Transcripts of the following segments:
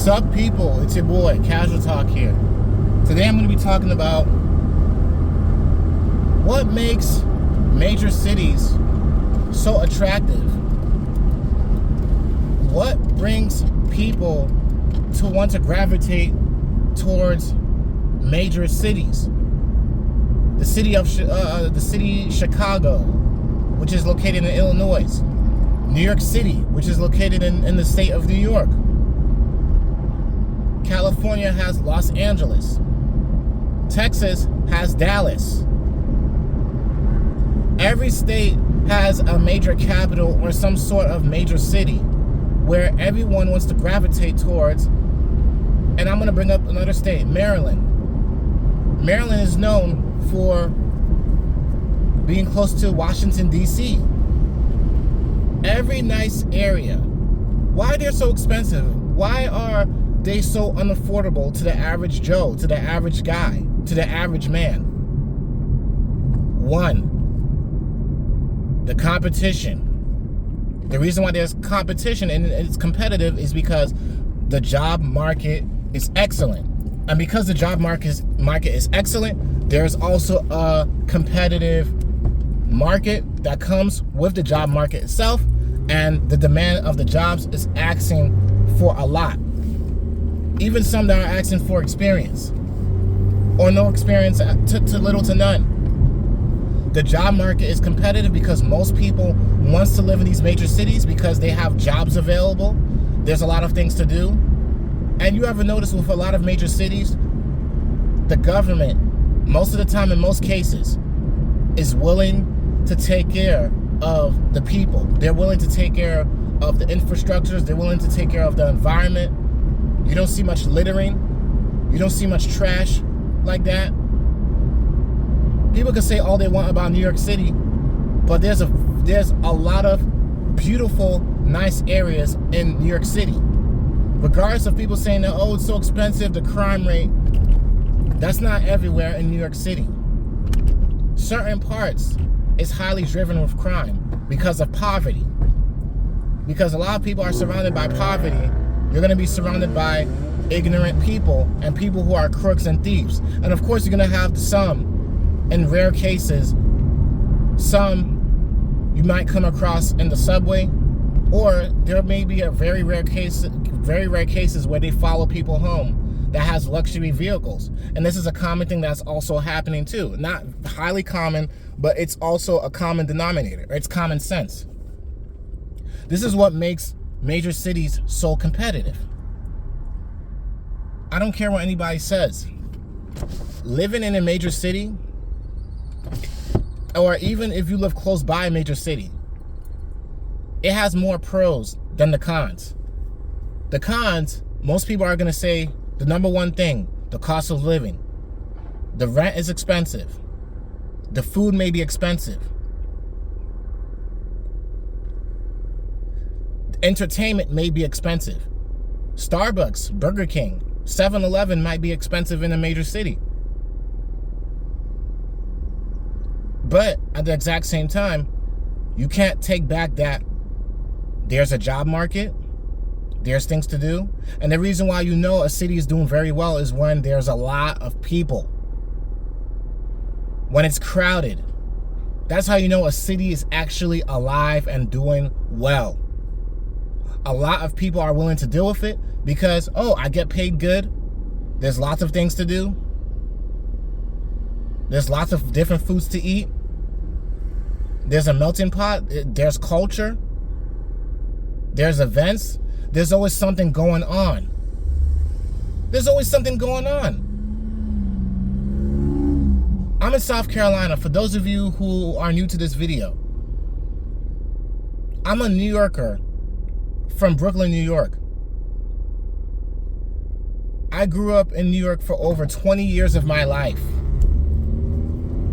Sup people, it's your boy, Casual Talk here. Today I'm going to be talking about what makes major cities so attractive. What brings people to want to gravitate towards major cities? The city Chicago, which is located in Illinois. New York City, which is located in the state of New York. California has Los Angeles. Texas has Dallas. Every state has a major capital or some sort of major city where everyone wants to gravitate towards. And I'm going to bring up another state, Maryland. Maryland is known for being close to Washington, D.C. Every nice area. Why they're so expensive? Why are they so unaffordable to the average Joe, to the average guy, to the average man? One, the competition. The reason why there's competition and it's competitive is because the job market is excellent. And because the job market is excellent, there's also a competitive market that comes with the job market itself, and the demand of the jobs is asking for a lot. Even some that are asking for experience or no experience to little to none. The job market is competitive because most people want to live in these major cities because they have jobs available. There's a lot of things to do. And you ever notice with a lot of major cities, the government, most of the time in most cases, is willing to take care of the people. They're willing to take care of the infrastructures. They're willing to take care of the environment. You don't see much littering. You don't see much trash like that. People can say all they want about New York City, but there's a lot of beautiful, nice areas in New York City. Regardless of people saying that, oh, it's so expensive, the crime rate, that's not everywhere in New York City. Certain parts is highly driven with crime because of poverty. Because a lot of people are surrounded by poverty, you're going to be surrounded by ignorant people and people who are crooks and thieves. And of course, you're going to have some, in rare cases, some you might come across in the subway, or there may be a very rare cases where they follow people home that has luxury vehicles. And this is a common thing that's also happening too. Not highly common, but it's also a common denominator. It's common sense. This is what makes major cities so competitive. I don't care what anybody says. Living in a major city, or even if you live close by a major city, it has more pros than the cons. The cons, most people are going to say the number one thing, the cost of living. The rent is expensive. The food may be expensive. Entertainment may be expensive. Starbucks, Burger King, 7-Eleven might be expensive in a major city. But at the exact same time, you can't take back that there's a job market, there's things to do. And the reason why you know a city is doing very well is when there's a lot of people. When it's crowded. That's how you know a city is actually alive and doing well. A lot of people are willing to deal with it because, oh, I get paid good. There's lots of things to do. There's lots of different foods to eat. There's a melting pot. There's culture. There's events. There's always something going on. There's always something going on. I'm in South Carolina. For those of you who are new to this video, I'm a New Yorker from Brooklyn, New York. I grew up in New York for over 20 years of my life.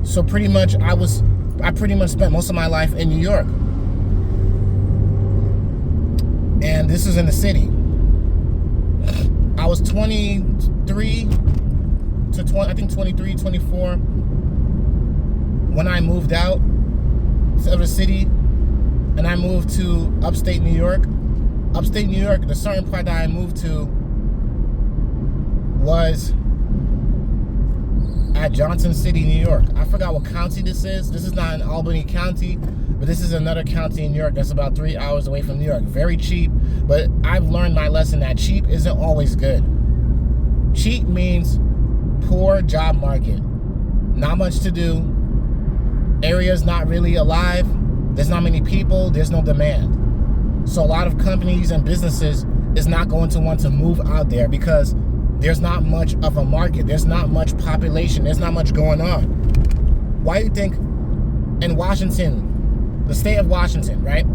So pretty much I pretty much spent most of my life in New York. And this is in the city. I was 23 to 23, 24 when I moved out of the city and I moved to upstate New York. Upstate New York, the certain part that I moved to was at Johnson City, New York. I forgot what county this is. This is not in Albany County, but this is another county in New York that's about 3 hours away from New York. Very cheap, but I've learned my lesson that cheap isn't always good. Cheap means poor job market. Not much to do. Area's not really alive. There's not many people. There's no demand. So a lot of companies and businesses is not going to want to move out there because there's not much of a market. There's not much population. There's not much going on. Why do you think in Washington, the state of Washington, right?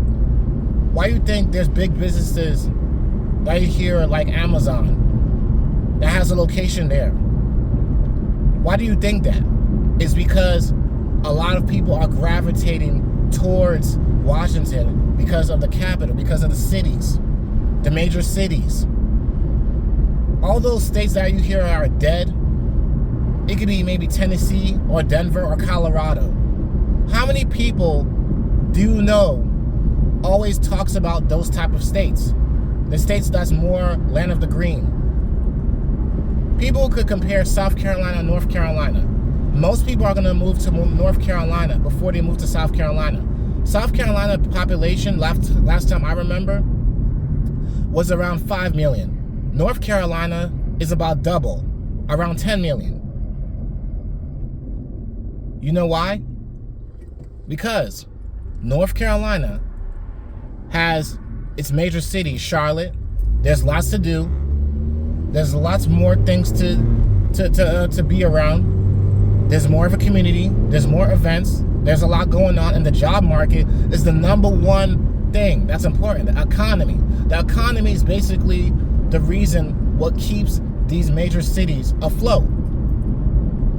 Why do you think there's big businesses right here like Amazon that has a location there? Why do you think that? It's because a lot of people are gravitating towards Washington because of the capital, because of the cities, the major cities. All those states that you hear are dead, it could be maybe Tennessee or Denver or Colorado. How many people do you know always talks about those type of states? The states that's more land of the green. People could compare South Carolina and North Carolina. Most people are going to move to North Carolina before they move to South Carolina. South Carolina population, last time I remember, was around 5 million. North Carolina is about double, around 10 million. You know why? Because North Carolina has its major city, Charlotte. There's lots to do. There's lots more things to be around. There's more of a community. There's more events. There's a lot going on, and the job market is the number one thing that's important. The economy. The economy is basically the reason what keeps these major cities afloat.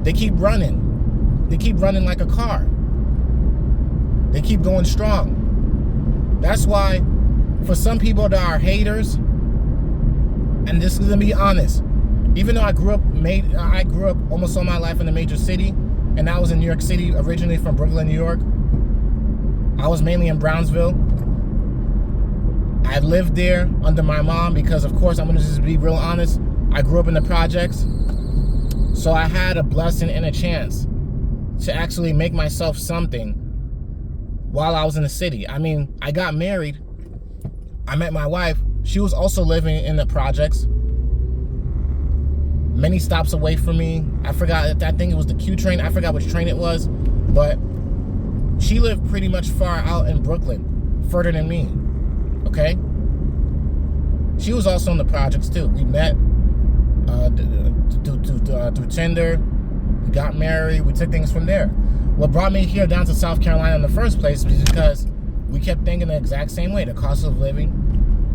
They keep running. They keep running like a car. They keep going strong. That's why for some people that are haters, and this is gonna be honest, even though I grew up almost all my life in a major city, and I was in New York City, originally from Brooklyn, New York. I was mainly in Brownsville. I lived there under my mom because, of course, I'm going to just be real honest. I grew up in the projects. So I had a blessing and a chance to actually make myself something while I was in the city. I mean, I got married. I met my wife. She was also living in the projects. Many stops away from me. I forgot, I think it was the Q train. I forgot which train it was. But she lived pretty much far out in Brooklyn, further than me. Okay? She was also in the projects too. We met through Tinder. We got married. We took things from there. What brought me here down to South Carolina in the first place was because we kept thinking the exact same way. The cost of living.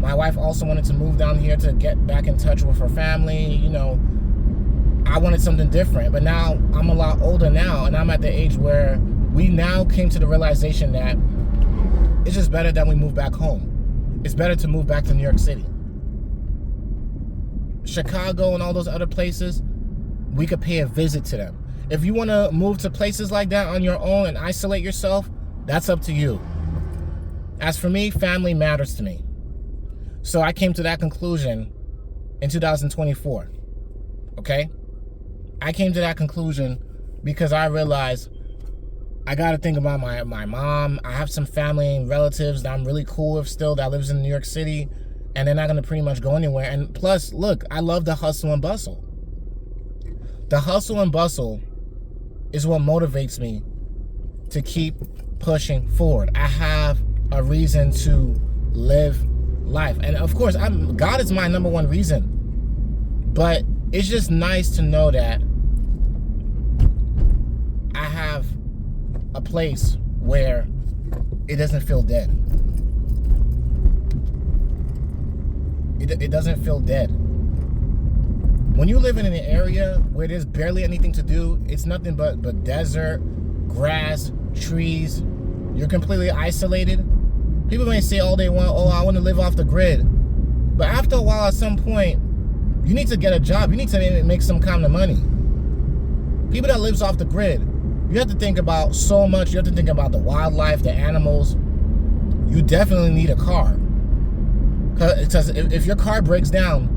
My wife also wanted to move down here to get back in touch with her family. You know, I wanted something different. But now I'm a lot older now, and I'm at the age where we now came to the realization that it's just better that we move back home. It's better to move back to New York City. Chicago and all those other places, we could pay a visit to them. If you want to move to places like that on your own and isolate yourself, that's up to you. As for me, family matters to me. So I came to that conclusion in 2024. Okay? I came to that conclusion because I realized I got to think about my mom. I have some family and relatives that I'm really cool with still that lives in New York City, and they're not going to pretty much go anywhere. And plus, look, I love the hustle and bustle. The hustle and bustle is what motivates me to keep pushing forward. I have a reason to live life. And of course, God is my number one reason. But it's just nice to know that I have a place where it doesn't feel dead. It doesn't feel dead. When you live in an area where there's barely anything to do, it's nothing but desert, grass, trees, you're completely isolated. People may say all they want, oh, I want to live off the grid. But after a while, at some point, you need to get a job. You need to make some kind of money. People that lives off the grid, you have to think about so much. You have to think about the wildlife, the animals. You definitely need a car. Because if your car breaks down,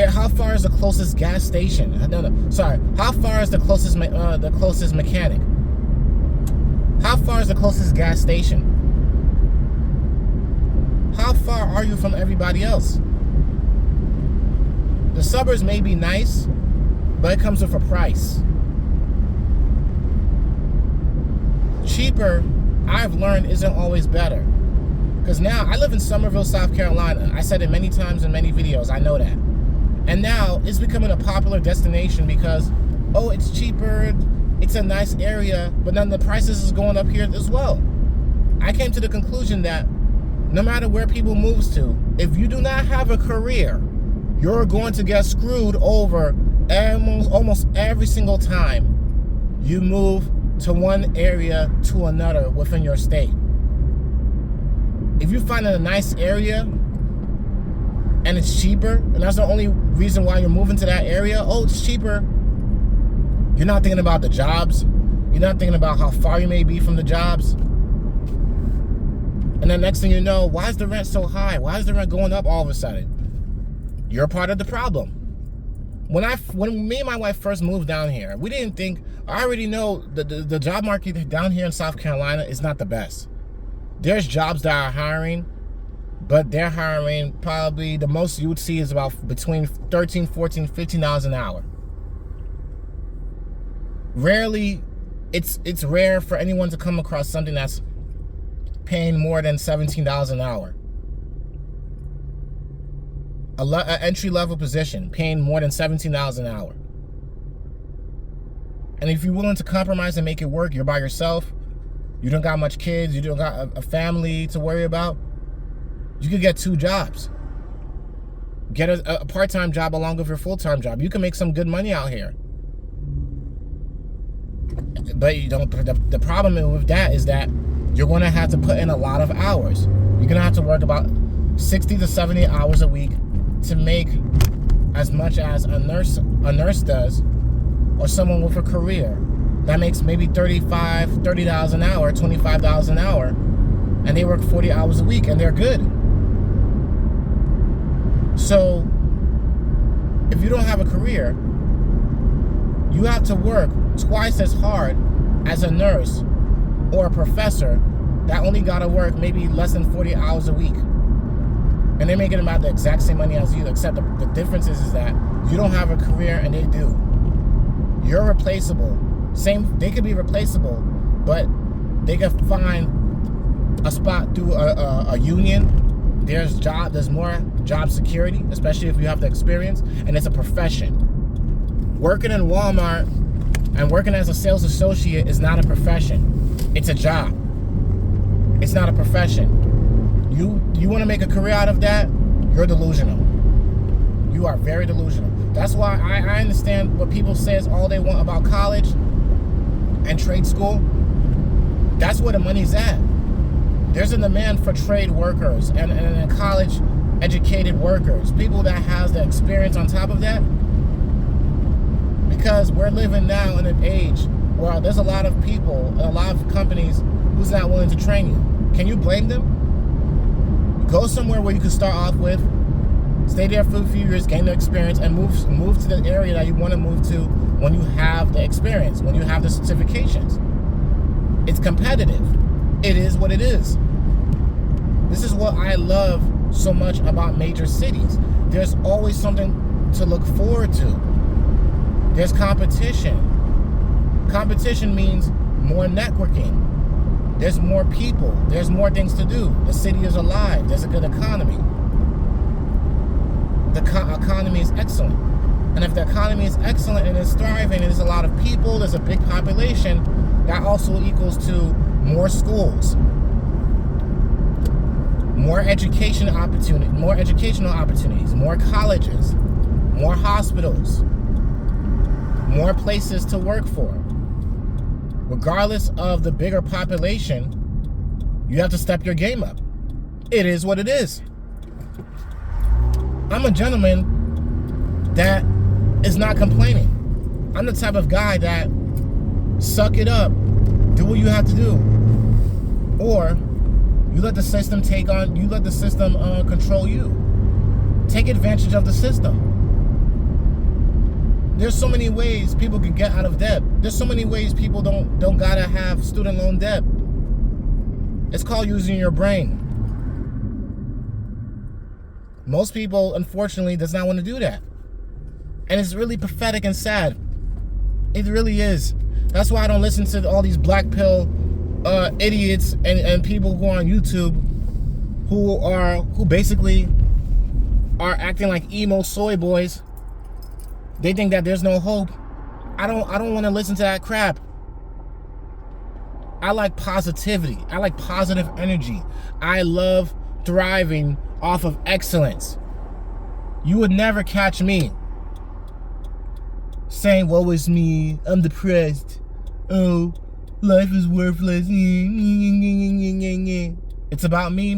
How far is the closest gas station? No, sorry. How far is the closest mechanic? How far is the closest gas station? How far are you from everybody else? The suburbs may be nice, but it comes with a price. Cheaper, I've learned, isn't always better. Because now, I live in Summerville, South Carolina. I said it many times in many videos, I know that. And now, it's becoming a popular destination because, oh, it's cheaper, it's a nice area, but then the prices is going up here as well. I came to the conclusion that no matter where people move to, if you do not have a career, you're going to get screwed over almost every single time you move to one area to another within your state. If you find a nice area and it's cheaper, and that's the only reason why you're moving to that area, oh, it's cheaper, you're not thinking about the jobs. You're not thinking about how far you may be from the jobs. And then next thing you know, why is the rent so high? Why is the rent going up all of a sudden? You're part of the problem. When me and my wife first moved down here, we didn't think, I already know the job market down here in South Carolina is not the best. There's jobs that are hiring, but they're hiring probably the most you would see is about between $13, $14, $15 an hour. Rarely, it's rare for anyone to come across something that's paying more than $17 an hour. An entry-level position paying more than $17 an hour. And if you're willing to compromise and make it work, you're by yourself, you don't got much kids, you don't got a family to worry about, you could get 2 jobs. Get a part-time job along with your full-time job. You can make some good money out here. But you don't. The problem with that is that you're going to have to put in a lot of hours. You're going to have to work about 60 to 70 hours a week to make as much as a nurse does, or someone with a career that makes maybe $30 an hour, $25 an hour, and they work 40 hours a week and they're good. So if you don't have a career, you have to work twice as hard as a nurse or a professor that only got to work maybe less than 40 hours a week. And they're making about the exact same money as you, except the difference is that you don't have a career and they do. You're replaceable. They could be replaceable, but they could find a spot through a union. There's more job security, especially if you have the experience, and it's a profession. Working in Walmart and working as a sales associate is not a profession. It's a job. It's not a profession. You want to make a career out of that, you're delusional. You are very delusional. That's why I understand what people say all they want about college and trade school. That's where the money's at. There's a demand for trade workers and college educated workers, people that has the experience on top of that. Because we're living now in an age where there's a lot of people and a lot of companies who's not willing to train you. Can you blame them? Go somewhere where you can start off with, stay there for a few years, gain the experience, and move to the area that you want to move to when you have the experience, when you have the certifications. It's competitive. It is what it is. This is what I love so much about major cities. There's always something to look forward to. There's competition. Competition means more networking. There's more people. There's more things to do. The city is alive. There's a good economy. The economy is excellent. And if the economy is excellent and it's thriving and there's a lot of people, there's a big population, that also equals to more schools, more educational opportunities, more colleges, more hospitals, more places to work for. Regardless of the bigger population, you have to step your game up. It is what it is. I'm a gentleman that is not complaining. I'm the type of guy that suck it up, do what you have to do, or you let the system control you. Take advantage of the system. There's so many ways people can get out of debt. There's so many ways people don't gotta have student loan debt. It's called using your brain. Most people, unfortunately, does not want to do that. And it's really pathetic and sad. It really is. That's why I don't listen to all these black pill idiots and people who are on YouTube who basically are acting like emo soy boys. They think that there's no hope. I don't want to listen to that crap. I like positivity. I like positive energy. I love thriving off of excellence. You would never catch me saying, woe is me, I'm depressed. Oh, life is worthless. It's about me.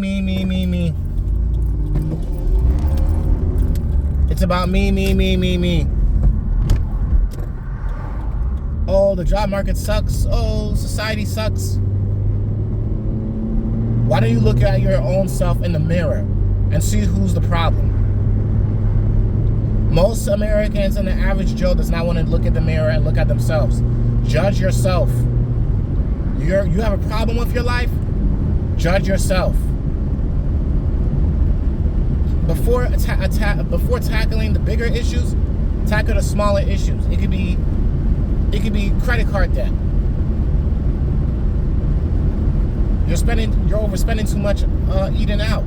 It's about me. Oh, the job market sucks. Oh, society sucks. Why don't you look at your own self in the mirror and see who's the problem? Most Americans and the average Joe does not want to look at the mirror and look at themselves. Judge yourself. You have a problem with your life? Judge yourself. Before tackling the bigger issues, tackle the smaller issues. It could be credit card debt. You're overspending too much eating out.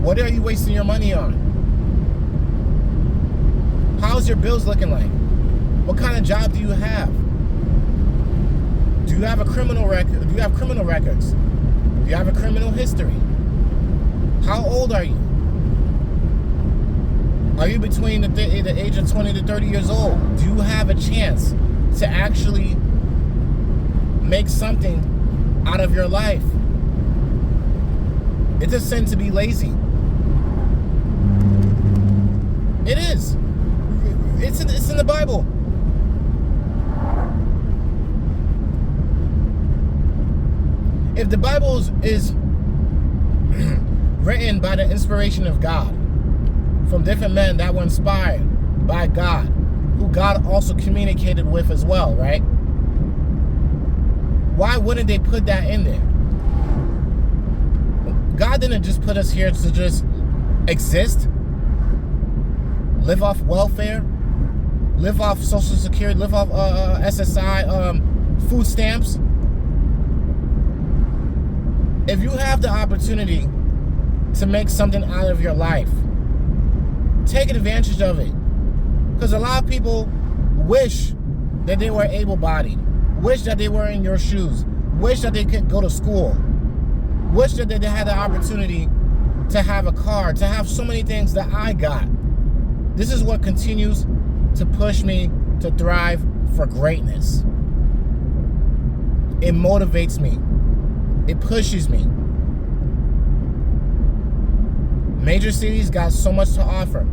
What are you wasting your money on? How's your bills looking like? What kind of job do you have? Do you have a criminal record? Do you have criminal records? Do you have a criminal history? How old are you? Are you between the age of 20 to 30 years old? Do you have a chance to actually make something out of your life? It's a sin to be lazy. It is. It's in the Bible. If the Bible is written by the inspiration of God, from different men that were inspired by God, who God also communicated with as well, right? Why wouldn't they put that in there? God didn't just put us here to just exist, live off welfare, live off Social Security, live off SSI, food stamps. If you have the opportunity to make something out of your life, take advantage of it. Because a lot of people wish that they were able-bodied, wish that they were in your shoes, wish that they could go to school, wish that they had the opportunity to have a car, to have so many things that I got. This is what continues to push me to thrive for greatness. It motivates me. It pushes me. Major cities got so much to offer.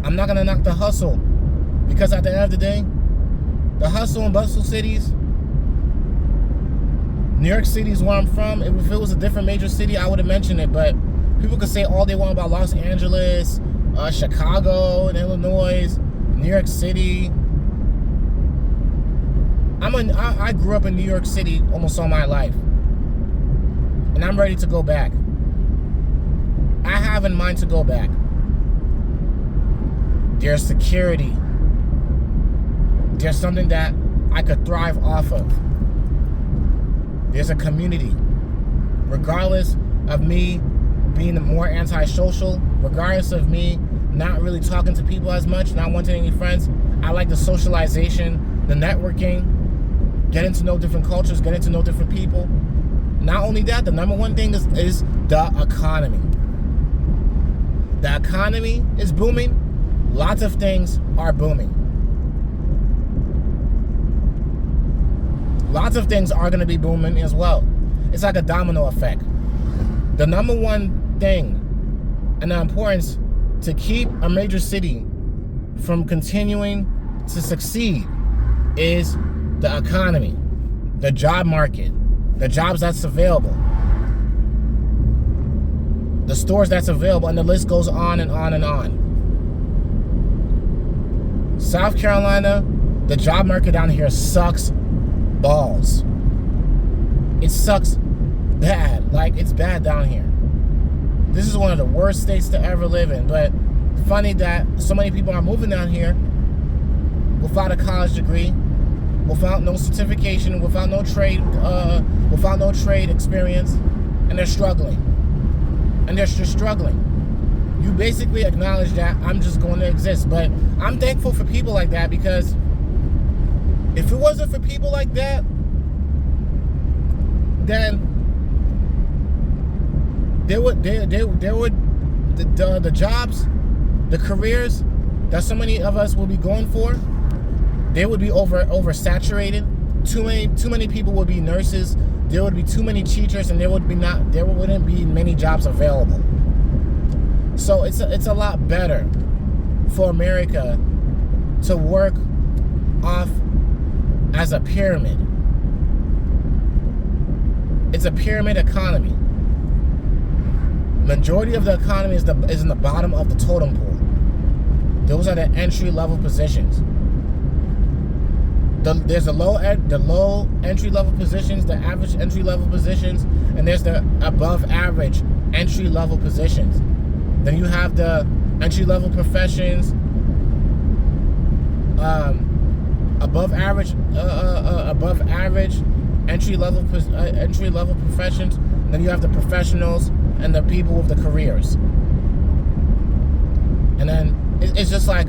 I'm not gonna knock the hustle, because at the end of the day, the hustle and bustle cities, New York City is where I'm from. If it was a different major city, I would have mentioned it, but people could say all they want about Los Angeles, Chicago, and Illinois, New York City. I grew up in New York City almost all my life, and I'm ready to go back. I have in mind to go back. There's security. There's something that I could thrive off of. There's a community. Regardless of me being more antisocial, regardless of me not really talking to people as much, not wanting any friends, I like the socialization, the networking, getting to know different cultures, getting to know different people. Not only that, the number one thing is the economy. The economy is booming. Lots of things are booming. Lots of things are going to be booming as well. It's like a domino effect. The number one thing and the importance to keep a major city from continuing to succeed is the economy, the job market, the jobs that's available, the stores that's available, and the list goes on and on and on. South Carolina, the job market down here sucks balls. It sucks bad. Like, it's bad down here. This is one of the worst states to ever live in. But funny that so many people are moving down here without a college degree, without no certification, without no trade experience, and they're struggling. And they're just struggling. You basically acknowledge that I'm just going to exist. But I'm thankful for people like that, because if it wasn't for people like that, then there would the jobs, the careers that so many of us will be going for, they would be oversaturated. Too many people would be nurses. There would be too many teachers, and there wouldn't be many jobs available. So it's a lot better for America to work off as a pyramid. It's a pyramid economy. Majority of the economy is in the bottom of the totem pole. Those are the entry-level positions. There's the low entry-level positions, the average entry-level positions, and there's the above-average entry-level positions. Then you have the entry-level professions, above average entry-level professions. And then you have the professionals and the people with the careers. And then it's just like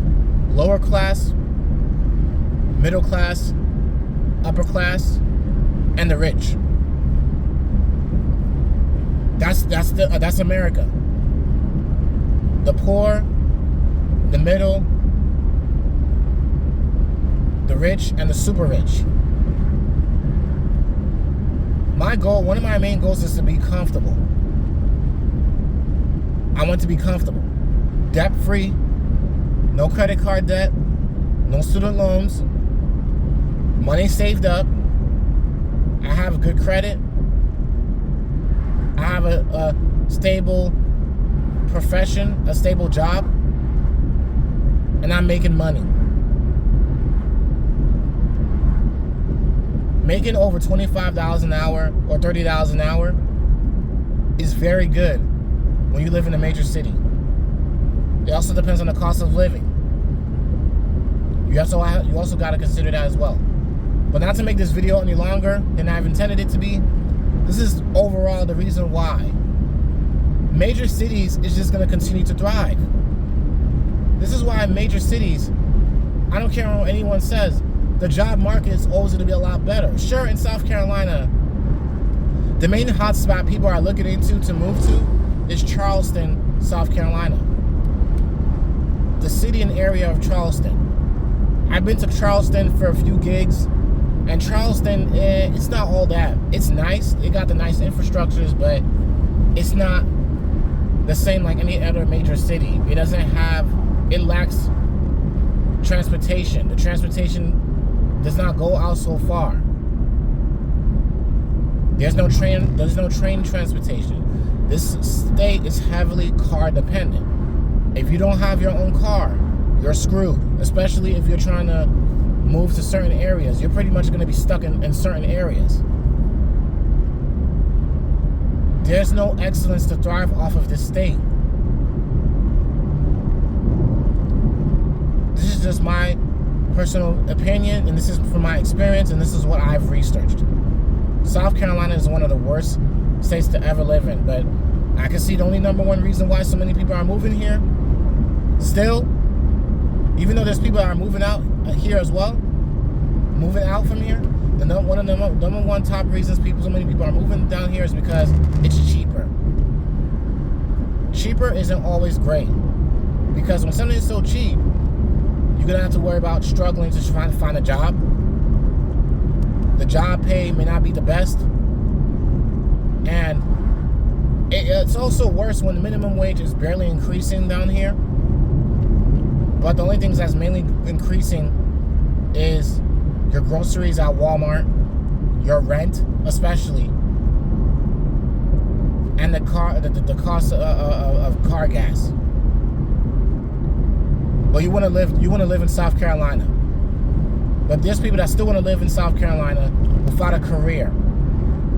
lower class, middle class, upper class, and the rich. That's America. The poor, the middle, the rich, and the super rich. One of my main goals is to be comfortable. I want to be comfortable. Debt-free, no credit card debt, no student loans, money saved up, I have good credit, I have a stable profession, a stable job, and I'm making money. Making over $25 an hour or $30 an hour is very good when you live in a major city. It also depends on the cost of living. You also got to consider that as well. But not to make this video any longer than I've intended it to be, this is overall the reason why major cities is just going to continue to thrive. This is why major cities, I don't care what anyone says, the job market is always going to be a lot better. Sure, in South Carolina, the main hotspot people are looking into to move to is Charleston, South Carolina. The city and area of Charleston. I've been to Charleston for a few gigs, and Charleston, it's not all that. It's nice. It got the nice infrastructures, but it's not the same like any other major city. It lacks transportation. The transportation does not go out so far. There's no train transportation. This state is heavily car dependent. If you don't have your own car, you're screwed. Especially if you're trying to move to certain areas. You're pretty much going to be stuck in certain areas. There's no excellence to thrive off of this state. This is just my personal opinion, and this is from my experience, and this is what I've researched. South Carolina is one of the worst states to ever live in, but I can see the only number one reason why so many people are moving here. Still, even though there's people that are moving out here as well, moving out from here, one of the number one top reasons so many people are moving down here is because it's cheaper. Cheaper isn't always great, because when something is so cheap, you're going to have to worry about struggling to try to find a job. The job pay may not be the best. And it's also worse when the minimum wage is barely increasing down here. But the only things that's mainly increasing is your groceries at Walmart, your rent especially, and the cost of car gas. Or you want to live in South Carolina. But there's people that still want to live in South Carolina without a career,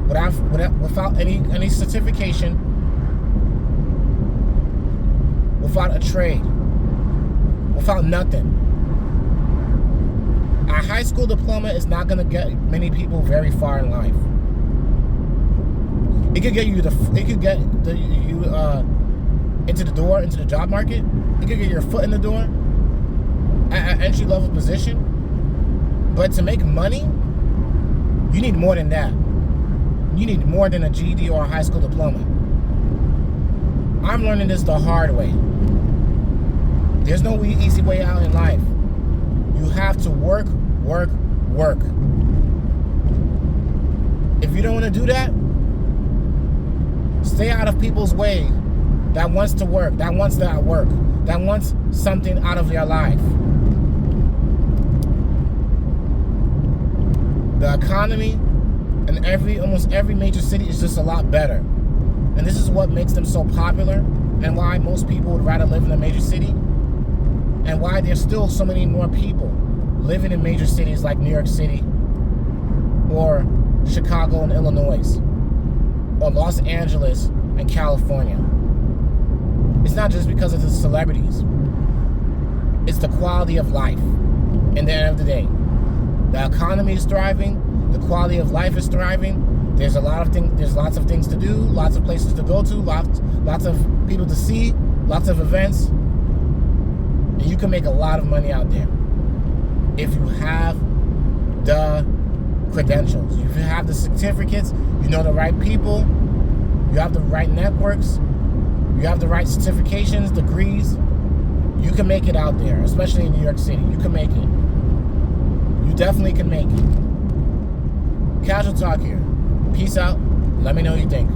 without any certification, without a trade, without nothing. A high school diploma is not going to get many people very far in life. It could get you into the door, into the job market. It could get your foot in the door at an entry-level position. But to make money, you need more than that. You need more than a GED or a high school diploma. I'm learning this the hard way. There's no easy way out in life. You have to work. If you don't want to do that, stay out of people's way that wants to work, that wants something out of their life. The economy in almost every major city is just a lot better. And this is what makes them so popular, and why most people would rather live in a major city, and why there's still so many more people living in major cities like New York City, or Chicago and Illinois, or Los Angeles and California. It's not just because of the celebrities. It's the quality of life. In the end of the day, the economy is thriving. The quality of life is thriving. There's lots of things to do, lots of places to go to, lots of people to see, lots of events. And you can make a lot of money out there if you have the credentials. If you have the certificates, you know the right people, you have the right networks, you have the right certifications, degrees, you can make it out there, especially in New York City. You can make it. You definitely can make it. Casual Talk here. Peace out. Let me know what you think.